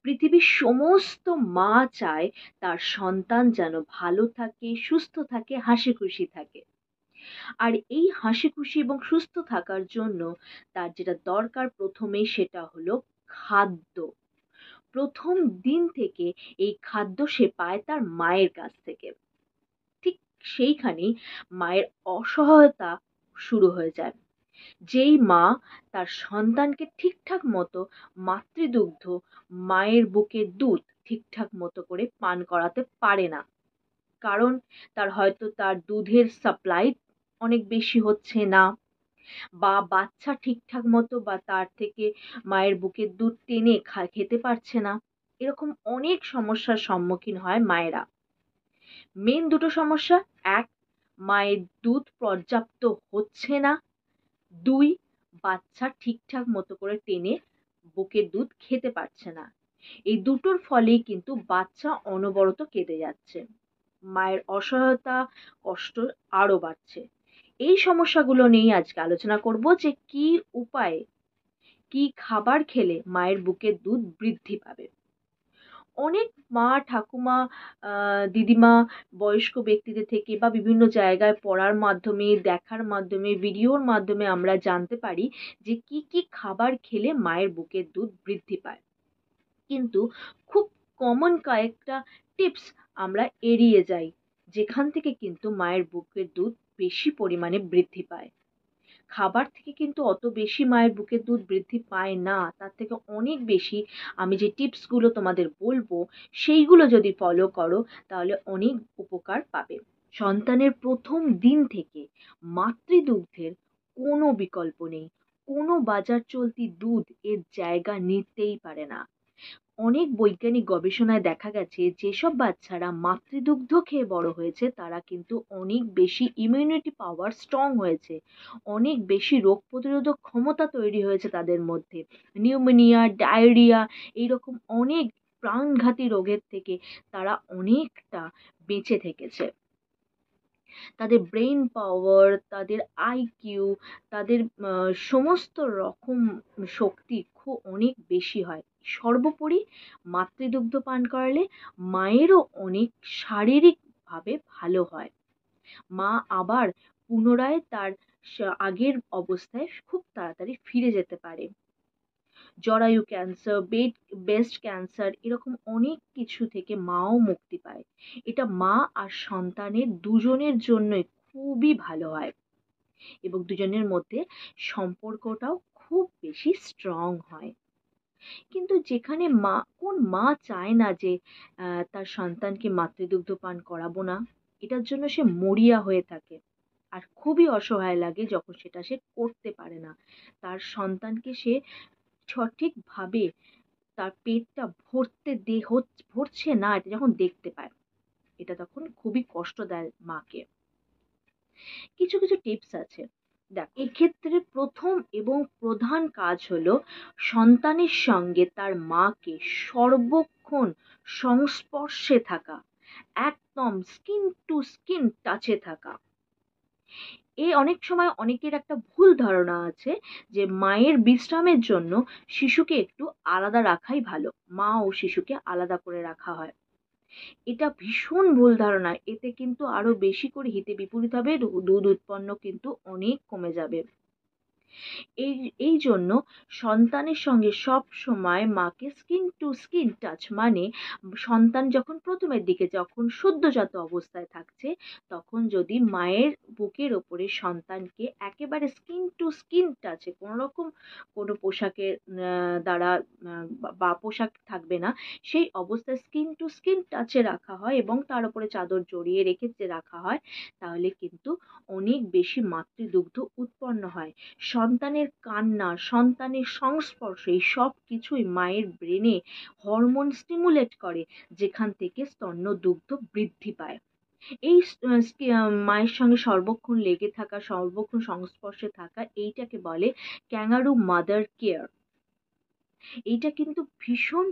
পৃথিবীর সমস্ত মা চায় তার সন্তান যেন ভালো থাকে, সুস্থ থাকে, হাসি খুশি থাকে। আর এই হাসি খুশি এবং সুস্থ থাকার জন্য তার যেটা দরকার প্রথমেই সেটা হলো খাদ্য। প্রথম দিন থেকে এই খাদ্য সে পায় তার মায়ের কাছ থেকে। ঠিক সেইখানেই মায়ের অসহায়তা শুরু হয়ে যায়। যেই মা তার সন্তানকে ঠিকঠাক মতো মাতৃদুগ্ধ, মায়ের বুকের দুধ ঠিকঠাক মতো করে পান করাতে পারে না। কারণ তার দুধের সাপ্লাই অনেক বেশি হচ্ছে না, বা বাচ্চা ঠিকঠাক মতো বা তার থেকে মায়ের বুকের দুধ টেনে খেতে পারছে না। এরকম অনেক সমস্যার সম্মুখীন হয় মায়েরা। মেন দুটো সমস্যা: এক, মায়ের দুধ পর্যাপ্ত হচ্ছে না; দুই, বাচ্চা ঠিকঠাক মতো করে টেনে বুকের দুধ খেতে পারছে না। এই দুটোর ফলেই কিন্তু বাচ্চা অনবরত কেঁদে যাচ্ছে। মায়ের অসহায়তা, কষ্ট আরো বাড়ছে। এই সমস্যাগুলো নিয়েই আজকে আলোচনা করব যে কি উপায়ে, কি খাবার খেলে মায়ের বুকের দুধ বৃদ্ধি পাবে। অনেক মা, ঠাকুমা, দিদিমা, বয়স্ক ব্যক্তিদের থেকে বা বিভিন্ন জায়গায় পড়ার মাধ্যমে, দেখার মাধ্যমে, ভিডিওর মাধ্যমে আমরা জানতে পারি যে কি কি খাবার খেলে মায়ের বুকের দুধ বৃদ্ধি পায়। কিন্তু খুব কমন কয়েকটা টিপস আমরা এড়িয়ে যাই, যেখান থেকে কিন্তু মায়ের বুকের দুধ বেশি পরিমাণে বৃদ্ধি পায়। খাবার থেকে কিন্তু অত বেশি মায়ের বুকের দুধ বৃদ্ধি পায় না, তার থেকে অনেক বেশি আমি যে টিপসগুলো তোমাদের বলবো সেইগুলো যদি ফলো করো তাহলে অনেক উপকার পাবে। সন্তানের প্রথম দিন থেকে মাতৃদুগ্ধের কোনো বিকল্প নেই। কোনো বাজার চলতি দুধ এর জায়গা নিতেই পারে না। অনেক বৈজ্ঞানিক গবেষণায় দেখা গেছে যেসব বাচ্চারা মাতৃদুগ্ধ খেয়ে বড় হয়েছে তারা কিন্তু অনেক বেশি ইমিউনিটি পাওয়ার স্ট্রং হয়েছে, অনেক বেশি রোগ প্রতিরোধক ক্ষমতা তৈরি হয়েছে তাদের মধ্যে। নিউমোনিয়া, ডায়রিয়া, এইরকম অনেক প্রাণঘাতী রোগের থেকে তারা অনেকটা বেঁচে থেকেছে। তাদের ব্রেন পাওয়ার, তাদের আইকিউ, তাদের সমস্ত রকম শক্তি অনেক বেশি হয়। সর্বোপরি মাতৃদুগ্ধ পান করালে মায়েরও অনেক শারীরিকভাবে ভালো হয়। মা আবার পুনরায় তার আগের অবস্থায় খুব তাড়াতাড়ি ফিরে যেতে পারে। জরায়ু ক্যান্সার, ব্রেস্ট ক্যান্সার, এরকম অনেক কিছু থেকে মাও মুক্তি পায়। এটা মা আর সন্তানের দুজনের জন্যই খুবই ভালো হয় এবং দুজনের মধ্যে সম্পর্কটাও খুব বেশি স্ট্রং হয়। কিন্তু যেখানে কোন মা চায় না যে তার সন্তানকে মাতৃদুগ্ধ পান করাবো না, এটার জন্য সে মরিয়া হয়ে থাকে। আর খুবই অসহায় লাগে যখন সেটা সে করতে পারে না। তার সন্তানকে সে সঠিকভাবে তার পেটটা ভরছে না এটা যখন দেখতে পায়, এটা তখন খুবই কষ্ট দেয় মাকে। কিছু কিছু টিপস আছে। দেখ, এক্ষেত্রে প্রথম এবং প্রধান কাজ হলো সন্তানের সঙ্গে তার মাকে সর্বক্ষণ সংস্পর্শে থাকা, একদম স্কিন টু স্কিন টাচে থাকা। অনেক সময় অনেকের একটা ভুল ধারণা আছে যে মায়ের বিশ্রামের জন্য শিশুকে একটু আলাদা রাখাই ভালো, মা ও শিশুকে আলাদা করে রাখা হয়। এটা ভীষণ ভুল ধারণা। এতে কিন্তু আরো বেশি করে হিতে বিপরীত হবে, দুধ উৎপন্ন কিন্তু অনেক কমে যাবে। এই জন্য সন্তানের সঙ্গে সব সময় মাকে স্কিন টু স্কিন টাচ, মানে সন্তান যখন প্রথমের দিকে যখন সদ্যোজাত অবস্থায় থাকছে তখন যদি মায়ের বুকের ওপরে সন্তানকে একেবারে স্কিন টু স্কিন টাচে, কোনো পোশাকের দ্বারা বা পোশাক থাকবে না, সেই অবস্থায় স্কিন টু স্কিন টাচে রাখা হয় এবং তার উপরে চাদর জড়িয়ে রেখে রাখা হয়, তাহলে কিন্তু অনেক বেশি মাতৃদুগ্ধ উৎপন্ন হয়। সন্তানের কান্না, সন্তানের সংস্পর্শ, এই সব কিছুই মায়ের ব্রেনে হরমোন স্টিমুলেট করে, যেখান থেকে স্তন্যদুগ্ধ বৃদ্ধি পায়। এই মায়ের সঙ্গে সর্বক্ষণ লেগে থাকা, সর্বক্ষণ সংস্পর্শে থাকা, এইটাকে বলে ক্যাঙ্গারু মাদার কেয়ার। এইটা কিন্তু ভীষণ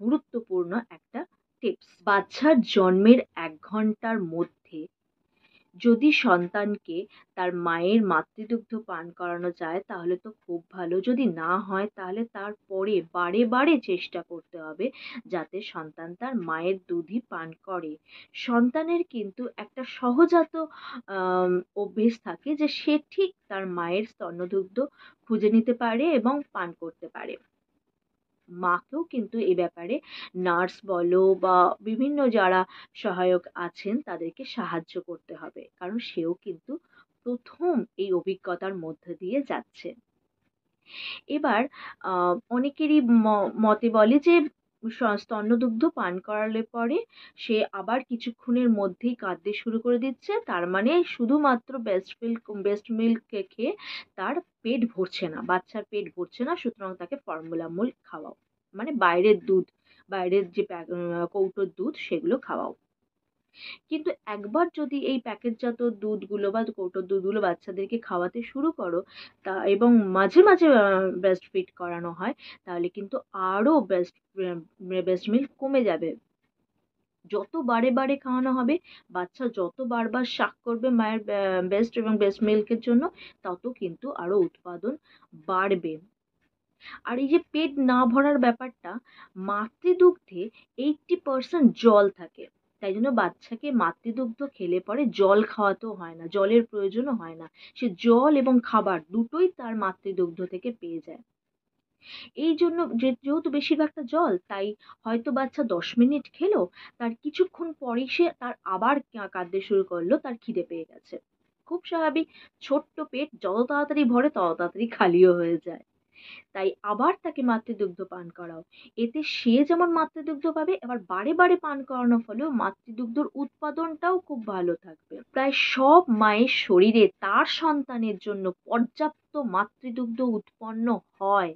গুরুত্বপূর্ণ একটা টিপস। বাচ্চার জন্মের 1 ঘন্টার মধ্যে যদি সন্তানকে তার মায়ের মাতৃদুগ্ধ পান করানো যায় তাহলে তো খুব ভালো, যদি না হয় তাহলে তারপরে বারে বারে চেষ্টা করতে হবে যাতে সন্তান তার মায়ের দুধই পান করে। সন্তানের কিন্তু একটা সহজাত অভ্যেস থাকে যে সে ঠিক তার মায়ের স্তন্যদুগ্ধ খুঁজে নিতে পারে এবং পান করতে পারে। মাকেও কিন্তু এ ব্যাপারে নার্স বলো বা বিভিন্ন যারা সহায়ক আছেন তাদেরকে সাহায্য করতে হবে, কারণ সেও কিন্তু প্রথম এই অভিজ্ঞতার মধ্যে দিয়ে যাচ্ছে। এবার অনেকেরই মতে বলে যে স্তন্যদুগ্ধ পান করালে পরে সে আবার কিছুক্ষণের মধ্যেই কাঁদতে শুরু করে দিচ্ছে, তার মানে শুধুমাত্র ব্রেস্ট মিল্ক খেয়ে তার পেট ভরছে না, বাচ্চার পেট ভরছে না, সুতরাং তাকে ফর্মুলা মিল্ক খাওয়াও, মানে বাইরের দুধ, বাইরের যে কৌটোর দুধ সেগুলো খাওয়াও। কিন্তু একবার যদি এই প্যাকেটজাত দুধগুলো বা কৌটোর দুধগুলো বাচ্চাদেরকে খাওয়াতে শুরু করো এবং মাঝে মাঝে ব্রেস্ট ফিড করানো হয়, তাহলে কিন্তু আরো ব্রেস্ট মিল্ক কমে যাবে। যত বারে বারে খাওয়ানো হবে, বাচ্চা যত বারবার শাক করবে মায়ের ব্রেস্ট এবং ব্রেস্ট মিল্কের জন্য, তত কিন্তু আরো উৎপাদন বাড়বে। আর এই যে পেট না ভরার ব্যাপারটা, মাতৃদুগ্ধে 80% জল থাকে, তাই জন্য বাচ্চাকে মাতৃদুগ্ধ খেলে পরে জল খাওয়াতেও হয় না, জলের প্রয়োজনও হয় না, সে জল এবং খাবার দুটোই তার মাতৃদুগ্ধ থেকে পেয়ে যায়। এই জন্য যেহেতু বেশিরভাগটা জল, তাই হয়তো বাচ্চা 10 মিনিট খেলো, তার কিছুক্ষণ পরেই সে তার আবার কাঁদতে শুরু করলো, তার খিদে পেয়ে গেছে। খুব স্বাভাবিক, ছোট্ট পেট যত তাড়াতাড়ি ভরে তত তাড়াতাড়ি খালিও হয়ে যায়। তাই আবার তাকে মাতৃদুগ্ধ পান করাও। এতে সে যেমন মাতৃদুগ্ধ পাবে, এবার বারে বারে পান করানোর ফলেও মাতৃদুগ্ধর উৎপাদনটাও খুব ভালো থাকবে। প্রায় সব মায়ের শরীরে তার সন্তানের জন্য পর্যাপ্ত মাতৃদুগ্ধ উৎপন্ন হয়,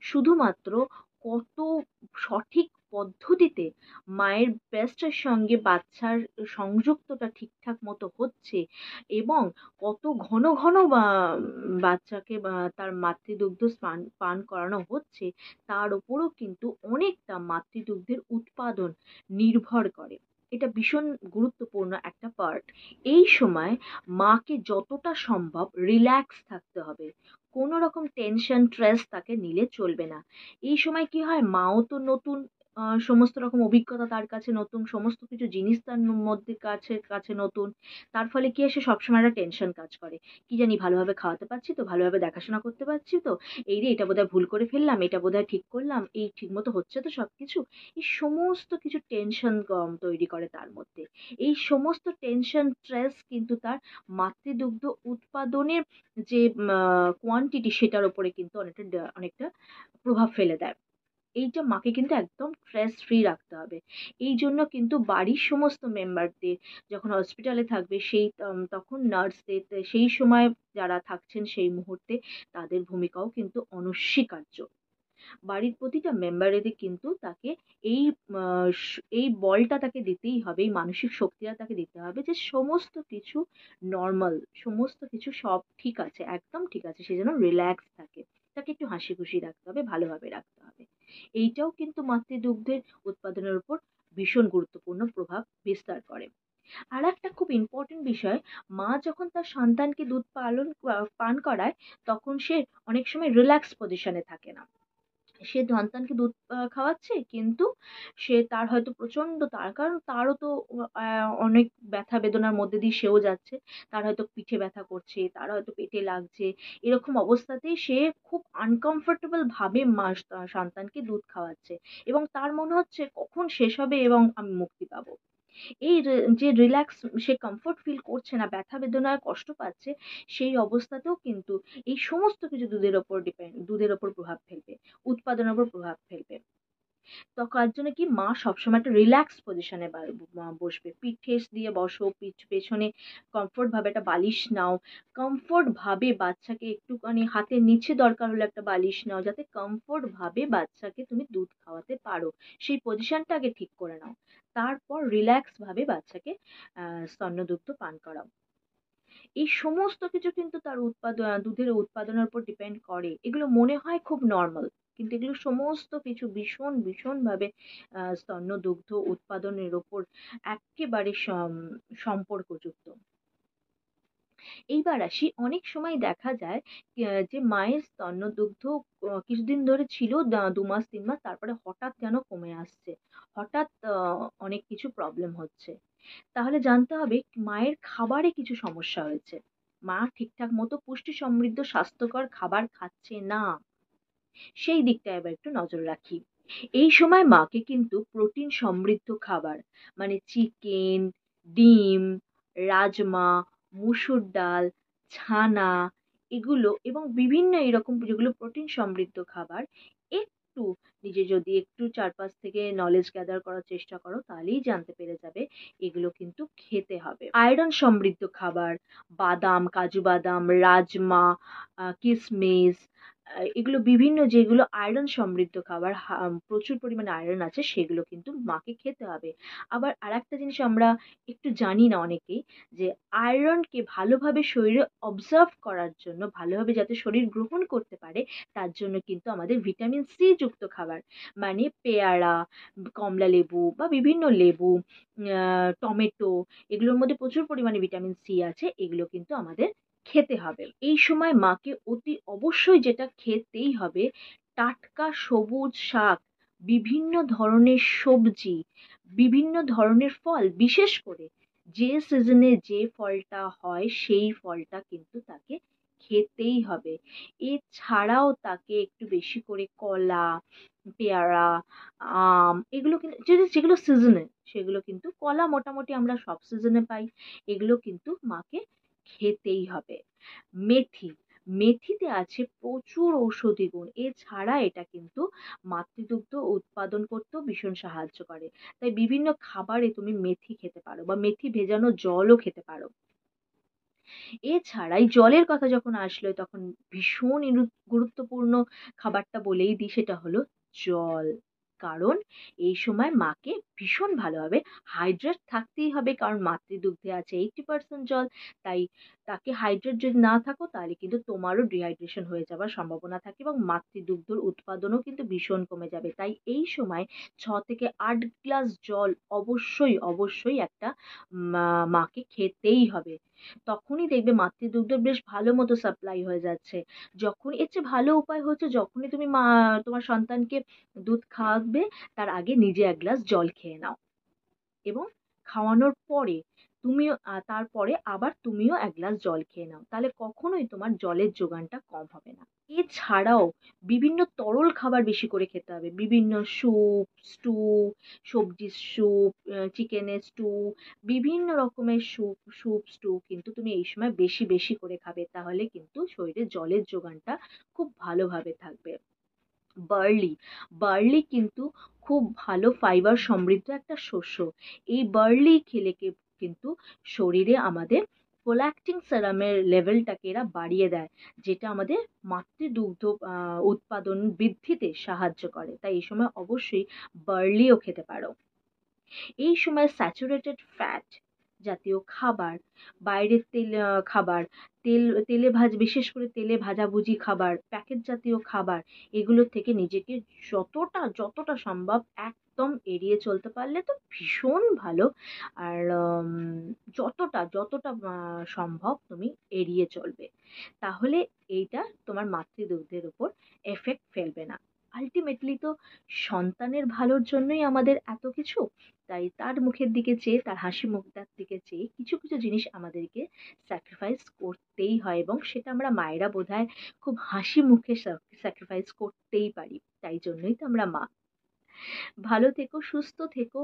শুধুমাত্র কত সঠিক পদ্ধতিতে মায়ের ব্রেস্টের সঙ্গে বাচ্চার সংযুক্তটা ঠিকঠাক মতো হচ্ছে এবং কত ঘন ঘন বাচ্চাকে তার মাতৃদুগ্ধ পান করানো হচ্ছে, তার উপরও কিন্তু অনেকটা মাতৃদুগ্ধের উৎপাদন নির্ভর করে। এটা ভীষণ গুরুত্বপূর্ণ একটা পার্ট। এই সময় মাকে যতটা সম্ভব রিল্যাক্স থাকতে হবে, কোনো রকম টেনশন স্ট্রেস তাকে নিলে চলবে না। এই সময় কি হয়, মাও তো নতুন, সমস্ত রকম অভিজ্ঞতা তার কাছে নতুন, সমস্ত কিছু জিনিস তার মধ্যে কাছে কাছে নতুন। তার ফলে কি হয়, সে সবসময় একটা টেনশন কাজ করে, কি জানি ভালোভাবে খাওয়াতে পারছি তো, ভালোভাবে দেখাশোনা করতে পারছি তো, এই রে এটা বোধহয় ভুল করে ফেললাম, এটা বোধহয় ঠিক করলাম, এই ঠিক মতো হচ্ছে তো সবকিছু, এই সমস্ত কিছু টেনশন তৈরি করে তার মধ্যে। এই সমস্ত টেনশন স্ট্রেস কিন্তু তার মাতৃদুগ্ধ উৎপাদনের যে কোয়ান্টিটি সেটার উপরে কিন্তু অনেকটা প্রভাব ফেলে দেয়। এইটা মাকে কিন্তু একদম স্ট্রেস ফ্রি রাখতে হবে। এই জন্য কিন্তু বাড়ির সমস্ত মেম্বারদের যখন হসপিটালে থাকবে তখন নার্সদের সেই সময় যারা থাকছেন সেই মুহূর্তে, তাদের ভূমিকাও কিন্তু অনস্বীকার্য। বাড়ির প্রতিটা মেম্বারেদের কিন্তু তাকে এই এই বলটা তাকে দিতেই হবে, এই মানসিক শক্তিটা তাকে দিতে হবে যে সমস্ত কিছু নর্মাল, সমস্ত কিছু সব ঠিক আছে, একদম ঠিক আছে, সে যেন রিল্যাক্স থাকে, তাকে একটু হাসি খুশি রাখতে হবে, ভালোভাবে রাখতে হবে। এইটাও কিন্তু মাতৃদুগ্ধের উৎপাদনের উপর ভীষণ গুরুত্বপূর্ণ প্রভাব বিস্তার করে। আর একটা খুব ইম্পর্টেন্ট বিষয়, মা যখন তার সন্তানকে দুধ পান করায়, তখন সে অনেক সময় রিল্যাক্স পজিশনে থাকে না। সে সন্তানকে দুধ খাওয়াচ্ছে, কিন্তু সে তার হয়তো প্রচন্ড, তার কারণ তারও তো অনেক ব্যথা বেদনার মধ্যে দিয়ে সেও যাচ্ছে, তার হয়তো পিঠে ব্যথা করছে, তার হয়তো পেটে লাগছে, এরকম অবস্থাতেই সে খুব আনকমফোর্টেবল ভাবে সন্তানকে দুধ খাওয়াচ্ছে এবং তার মনে হচ্ছে কখন শেষ হবে এবং আমি মুক্তি পাবো। এই যে রিল্যাক্স, সে কমফোর্ট ফিল করছে না, ব্যথা বেদনায় কষ্ট পাচ্ছে, সেই অবস্থাতেও কিন্তু এই সমস্ত কিছু দুধের ওপর প্রভাব ফেলবে, উৎপাদনের উপর প্রভাব ফেলবে। তো তার জন্য কি মা সবসময় একটা রিল্যাক্স পজিশনে বসবে, পিঠ ঠেস দিয়ে বসো, পেছনে কমফোর্ট ভাবে একটা বালিশ নাও, কমফোর্ট ভাবে বাচ্চাকে একটুখানি হাতের নিচে দরকার হলে একটা বালিশ নাও, যাতে কমফোর্ট ভাবে বাচ্চাকে তুমি দুধ খাওয়াতে পারো, সেই পজিশনটা আগে ঠিক করে নাও, তারপর রিল্যাক্স ভাবে বাচ্চাকে স্তন্যদুগ্ধ পান করাও। এই সমস্ত কিছু কিন্তু তার দুধের উৎপাদনের উপর ডিপেন্ড করে। এগুলো মনে হয় খুব নর্মাল, কিন্তু এগুলো সমস্ত কিছু ভীষণ ভীষণভাবে স্তন্যদুগ্ধ উৎপাদনের ওপর এক্কেবারে সম্পর্কযুক্ত। এইবার আসি, অনেক সময় দেখা যায় যে মায়ের স্তন্যদুগ্ধ কিছুদিন ধরে ছিল, ২ মাস ৩ মাস, তারপরে হঠাৎ যেন কমে আসছে। হঠাৎ অনেক কিছু প্রবলেম হচ্ছে। তাহলে জানতে হবে মায়ের খাবারে কিছু সমস্যা হয়েছে। মা ঠিকঠাক মতো পুষ্টি সমৃদ্ধ স্বাস্থ্যকর খাবার খাচ্ছে না। সেই দিকটায় এবার একটু নজর রাখি। এই সময় মাকে কিন্তু প্রোটিন সমৃদ্ধ খাবার, মানে চিকেন, ডিম, রাজমা, মুসুর ডাল, ছানা, এগুলো এবং বিভিন্ন এরকম যেগুলো প্রোটিন সমৃদ্ধ খাবার, একটু নিজে যদি একটু চারপাশ থেকে নলেজ গ্যাদার করার চেষ্টা করো তাহলেই জানতে পেরে যাবে এগুলো কিন্তু খেতে হবে। আয়রন সমৃদ্ধ খাবার, বাদাম, কাজু বাদাম, রাজমা, কিশমিশ, এগুলো বিভিন্ন যেগুলো আয়রন সমৃদ্ধ খাবার, প্রচুর পরিমাণে আয়রন আছে, সেগুলো কিন্তু মাকে খেতে হবে। আবার আরেকটা জিনিস আমরা একটু জানি না অনেকেই, যে আয়রনকে ভালোভাবে শরীরে অবজার্ভ করার জন্য, ভালোভাবে যাতে শরীর গ্রহণ করতে পারে, তার জন্য কিন্তু আমাদের ভিটামিন সি যুক্ত খাবার, মানে পেয়ারা, কমলা লেবু বা বিভিন্ন লেবু, টমেটো, এগুলোর মধ্যে প্রচুর পরিমাণে ভিটামিন সি আছে, এগুলো কিন্তু আমাদের খেতে হবে। এই সময় মাকে অতি অবশ্যই যেটা খেতেই হবে, টাটকা সবুজ শাক, বিভিন্ন ধরনের সবজি, বিভিন্ন ধরনের ফল, বিশেষ করে যে সিজনে যে ফলটা হয় সেই ফলটা কিন্তু তাকে খেতেই হবে। এছাড়াও তাকে একটু বেশি করে কলা, পেয়ারা, আম, এগুলো কিন্তু যেগুলো সিজনে, সেগুলো কিন্তু, কলা মোটামুটি আমরা সব সিজনে পাই, এগুলো কিন্তু মাকে খেতেই হবে। মেথি, মেথিতে আছে প্রচুর ঔষধি গুণ। এছাড়া এটা কিন্তু মাতৃদুগ্ধ উৎপাদন করতেও ভীষণ সাহায্য করে। তাই বিভিন্ন খাবারে তুমি মেথি খেতে পারো বা মেথি ভেজানো জলও খেতে পারো। এছাড়া এই জলের কথা যখন আসলো, তখন ভীষণ গুরুত্বপূর্ণ খাবারটা বলেই দিই, সেটা হলো জল। কারণ এই সময় মাকে ভীষণ ভালোভাবে হাইড্রেট থাকতেই হবে, কারণ মাতৃদুগ্ধে আছে 80% জল। তাই তাকে হাইড্রেট যদি না থাকো তাহলে কিন্তু তোমারও ডিহাইড্রেশন হয়ে যাওয়ার সম্ভাবনা থাকে এবং মাতৃদুগ্ধর উৎপাদনও কিন্তু ভীষণ কমে যাবে। তাই এই সময় 6 থেকে 8 গ্লাস জল অবশ্যই অবশ্যই একটা মাকে খেতেই হবে। তখনই দেখবে মাতৃদুগ্ধ বেশ ভালো মতো সাপ্লাই হয়ে যাচ্ছে। যখন এর চেয়ে ভালো উপায় হচ্ছে, যখনই তুমি তোমার সন্তানকে দুধ খাওয়াবে, তার আগে নিজে 1 গ্লাস জল খেয়ে নাও, এবং খাওয়ানোর পরে তুমিও তারপরে আবার তুমিও 1 গ্লাস জল খেয়ে নাও। তাহলে কখনোই তোমার জলের যোগানটা কম হবে না। এছাড়াও বিভিন্ন তরল খাবার বেশি করে খেতে হবে। বিভিন্ন স্যুপ, স্টু, সবজির স্যুপ, চিকেনের স্টু, বিভিন্ন রকমের স্যুপ, স্টু কিন্তু তুমি এই সময় বেশি বেশি করে খাবে। তাহলে কিন্তু শরীরে জলের যোগানটা খুব ভালোভাবে থাকবে। বার্লি, বার্লি কিন্তু খুব ভালো ফাইবার সমৃদ্ধ একটা শস্য। এই বার্লি খেলে কিন্তু শরীরে আমাদের প্রোল্যাক্টিন সেরামের লেভেলটাকে এরা বাড়িয়ে দেয়, যেটা আমাদের মাতৃদুগ্ধ উৎপাদন বৃদ্ধিতে সাহায্য করে। তাই এই সময় অবশ্যই বার্লিও খেতে পারো। এই সময় স্যাচুরেটেড ফ্যাট জাতীয় খাবার, বাইরের খাবার, তেলে বিশেষ করে তেলে ভাজাভুজি খাবার, প্যাকেট জাতীয় খাবার, এগুলোর থেকে নিজেকে যতটা সম্ভব একদম এড়িয়ে চলতে পারলে তো ভীষণ ভালো। আর যতটা সম্ভব তুমি এড়িয়ে চলবে, তাহলে এইটা তোমার মাতৃদুগ্ধের উপর এফেক্ট ফেলবে না। আলটিমেটলি তো সন্তানের ভালোর জন্যই আমাদের এত কিছু। তাই তার মুখের দিকে চেয়ে, তার হাসি মুখটার দিকে চেয়ে কিছু কিছু জিনিস আমাদেরকে স্যাক্রিফাইস করতেই হয়, এবং সেটা আমরা মায়েরা বোধহয় খুব হাসি মুখে স্যাক্রিফাইস করতেই পারি। তাই জন্যই তো আমরা মা। ভালো থেকো, সুস্থ থেকো,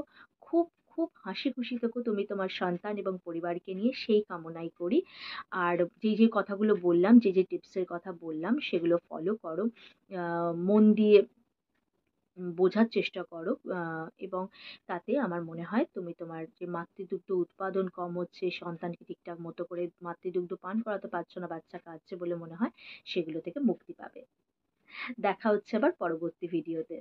খুব খুব হাসি খুশি থেকো তুমি তোমার সন্তান এবং পরিবারকে নিয়ে, সেই কামনাই করি। আর যে কথাগুলো বললাম, যে টিপসের কথা বললাম, সেগুলো ফলো করো, মন দিয়ে বোঝার চেষ্টা করো, এবং তাতে আমার মনে হয় তুমি তোমার যে মাতৃদুগ্ধ উৎপাদন কম হচ্ছে, সন্তানকে ঠিকঠাক মতো করে মাতৃদুগ্ধ পান করাতে পারছো না, বাচ্চা কাঁদছে বলে মনে হয়, সেগুলো থেকে মুক্তি পাবে। দেখা হচ্ছে আবার পরবর্তী ভিডিওতে।